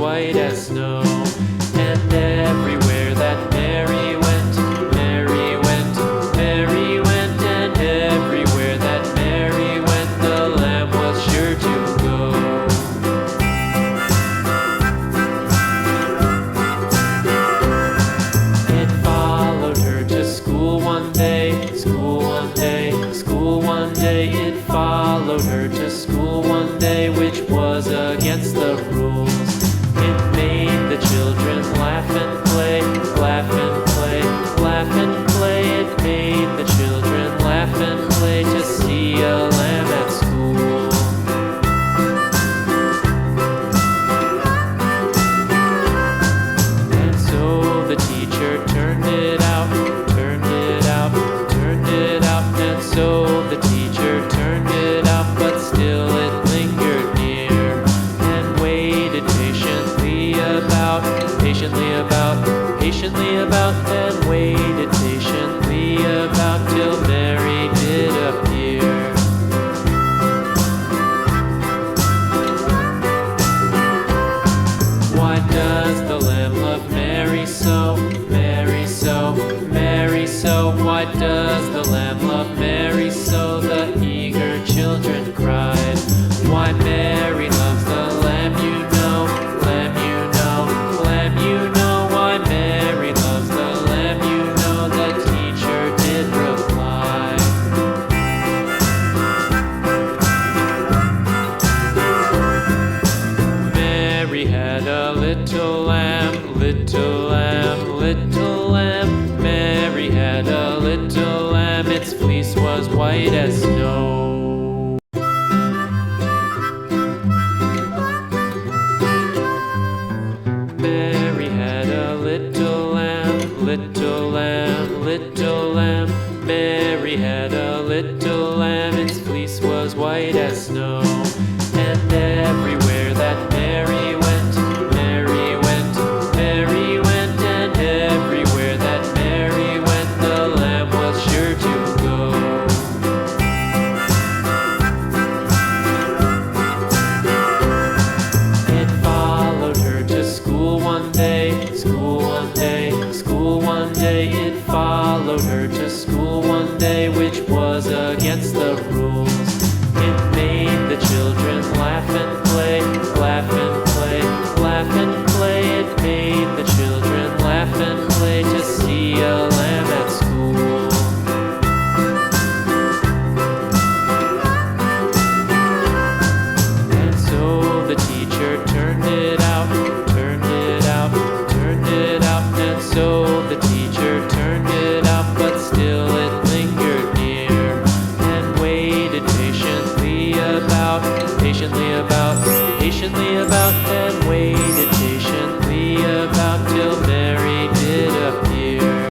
white as snow. And everywhere that Mary went, Mary went, Mary went, and everywhere that Mary went, the lamb was sure to go. It followed her to school one day, school one day, school one day. It followed her to school one day, which was against the rules. It made the children laugh and play, laugh and play, laugh and play. It made the children laugh and play to see a lamb at school. And so the teacher turned it out, turned it out, turned it out. And so the teacher turned it out, but still it lingered near and waited patiently about, patiently about, and waited patiently about till Mary did appear. Why does the lamb love Mary so, Mary so, Mary so? Why does the lamb love Mary so? The eager children cried. Why Mary loves the lamb, you know, lamb, you know, lamb, you know. Why Mary loves the lamb, you know, the teacher did reply. Mary had a little lamb, little lamb, little lamb. Mary had a little lamb, its fleece was white as snow. Mary had a little lamb, little lamb, little lamb. Mary had a little lamb, its fleece was white as snow. And everywhere that Mary went, Mary went, Mary went, and everywhere that Mary went, the lamb was sure to go. It followed her to school one day, school one day, school one day. It followed her to school one day, which was against the rules. It made the children laugh and play, laugh and play, laugh and play. It made the children laugh and play to see a lamb at school. And so the teacher turned it out, turned it out, turned it out. And so the teacher turned it out, but still it lingered near and waited patiently about, patiently about, patiently about, and waited patiently about